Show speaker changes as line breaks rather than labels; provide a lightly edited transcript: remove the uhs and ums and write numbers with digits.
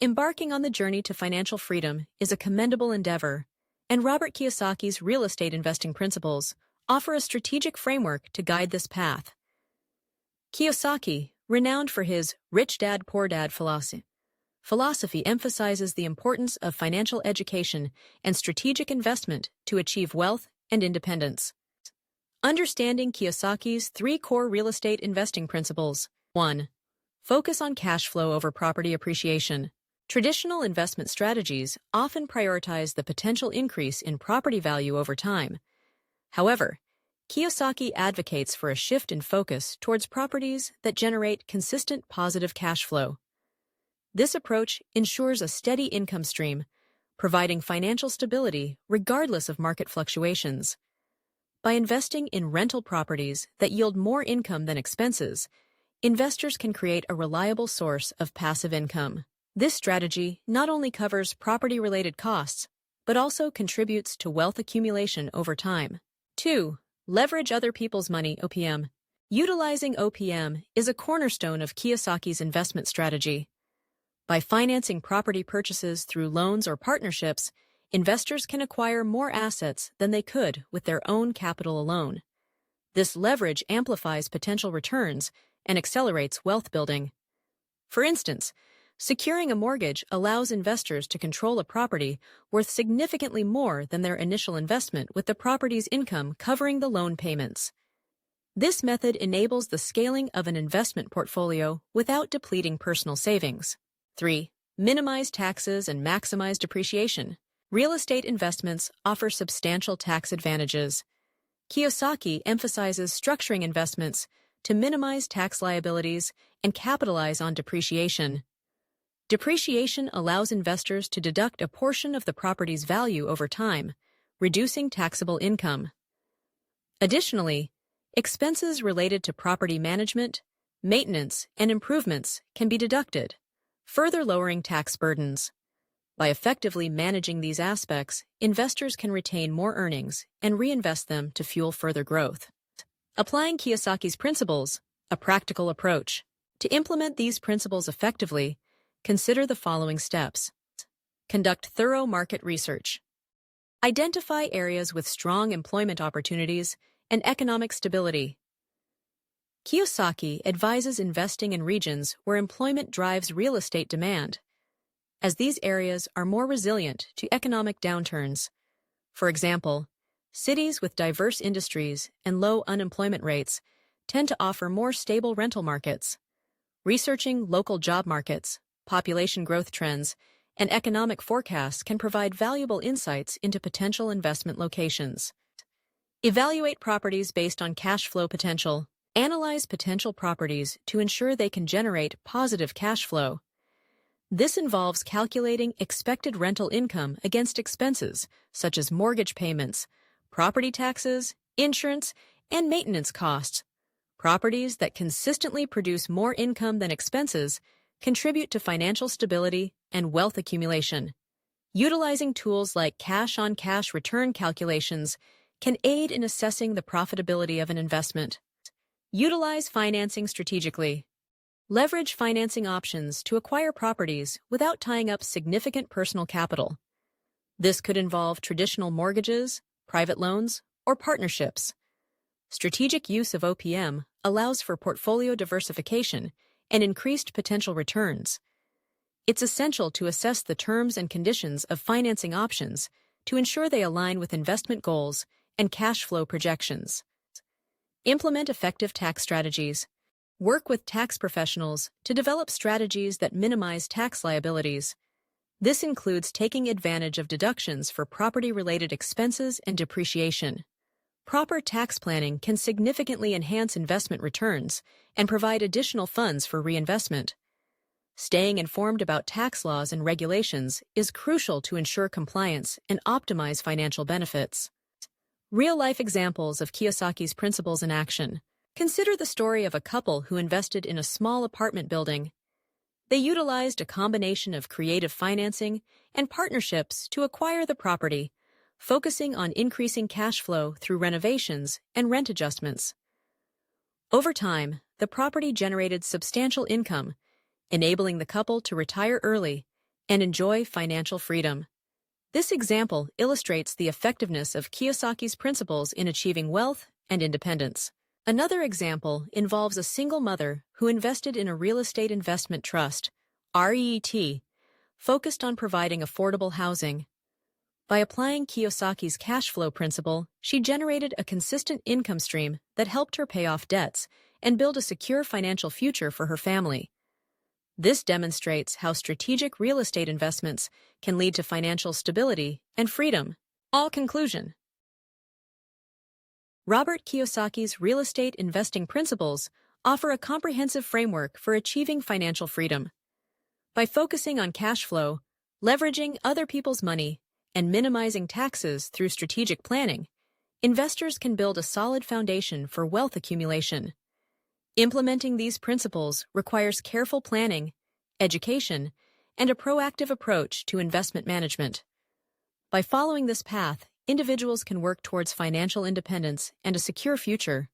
Embarking on the journey to financial freedom is a commendable endeavor, and Robert Kiyosaki's real estate investing principles offer a strategic framework to guide this path. Kiyosaki, renowned for his rich dad, poor dad philosophy emphasizes the importance of financial education and strategic investment to achieve wealth and independence. Understanding Kiyosaki's 3 core real estate investing principles. 1. Focus on cash flow over property appreciation. Traditional investment strategies often prioritize the potential increase in property value over time. However, Kiyosaki advocates for a shift in focus towards properties that generate consistent positive cash flow. This approach ensures a steady income stream, providing financial stability regardless of market fluctuations. By investing in rental properties that yield more income than expenses, investors can create a reliable source of passive income. This strategy not only covers property-related costs, but also contributes to wealth accumulation over time. 2. Leverage other people's money, OPM. Utilizing OPM is a cornerstone of Kiyosaki's investment strategy. By financing property purchases through loans or partnerships, investors can acquire more assets than they could with their own capital alone. This leverage amplifies potential returns and accelerates wealth building. For instance, securing a mortgage allows investors to control a property worth significantly more than their initial investment, with the property's income covering the loan payments. This method enables the scaling of an investment portfolio without depleting personal savings. 3. Minimize taxes and maximize depreciation. Real estate investments offer substantial tax advantages. Kiyosaki emphasizes structuring investments to minimize tax liabilities and capitalize on depreciation. Depreciation allows investors to deduct a portion of the property's value over time, reducing taxable income. Additionally, expenses related to property management, maintenance, and improvements can be deducted, further lowering tax burdens. By effectively managing these aspects, investors can retain more earnings and reinvest them to fuel further growth. Applying Kiyosaki's principles, a practical approach. To implement these principles effectively, consider the following steps. Conduct thorough market research. Identify areas with strong employment opportunities and economic stability. Kiyosaki advises investing in regions where employment drives real estate demand, as these areas are more resilient to economic downturns. For example, cities with diverse industries and low unemployment rates tend to offer more stable rental markets. Researching local job markets, population growth trends, and economic forecasts can provide valuable insights into potential investment locations. Evaluate properties based on cash flow potential. Analyze potential properties to ensure they can generate positive cash flow. This involves calculating expected rental income against expenses such as mortgage payments, property taxes, insurance, and maintenance costs. Properties that consistently produce more income than expenses contribute to financial stability and wealth accumulation. Utilizing tools like cash-on-cash return calculations can aid in assessing the profitability of an investment. Utilize financing strategically. Leverage financing options to acquire properties without tying up significant personal capital. This could involve traditional mortgages, private loans, or partnerships. Strategic use of OPM allows for portfolio diversification and increased potential returns. It's essential to assess the terms and conditions of financing options to ensure they align with investment goals and cash flow projections. Implement effective tax strategies. Work with tax professionals to develop strategies that minimize tax liabilities. This includes taking advantage of deductions for property-related expenses and depreciation. Proper tax planning can significantly enhance investment returns and provide additional funds for reinvestment. Staying informed about tax laws and regulations is crucial to ensure compliance and optimize financial benefits. Real-life examples of Kiyosaki's principles in action. Consider the story of a couple who invested in a small apartment building. They utilized a combination of creative financing and partnerships to acquire the property, focusing on increasing cash flow through renovations and rent adjustments. Over time, the property generated substantial income, enabling the couple to retire early and enjoy financial freedom. This example illustrates the effectiveness of Kiyosaki's principles in achieving wealth and independence. Another example involves a single mother who invested in a real estate investment trust, REIT, focused on providing affordable housing. By applying Kiyosaki's cash flow principle, she generated a consistent income stream that helped her pay off debts and build a secure financial future for her family. This demonstrates how strategic real estate investments can lead to financial stability and freedom. All conclusion. Robert Kiyosaki's real estate investing principles offer a comprehensive framework for achieving financial freedom. By focusing on cash flow, leveraging other people's money, and minimizing taxes through strategic planning, investors can build a solid foundation for wealth accumulation. Implementing these principles requires careful planning, education, and a proactive approach to investment management. By following this path, individuals can work towards financial independence and a secure future.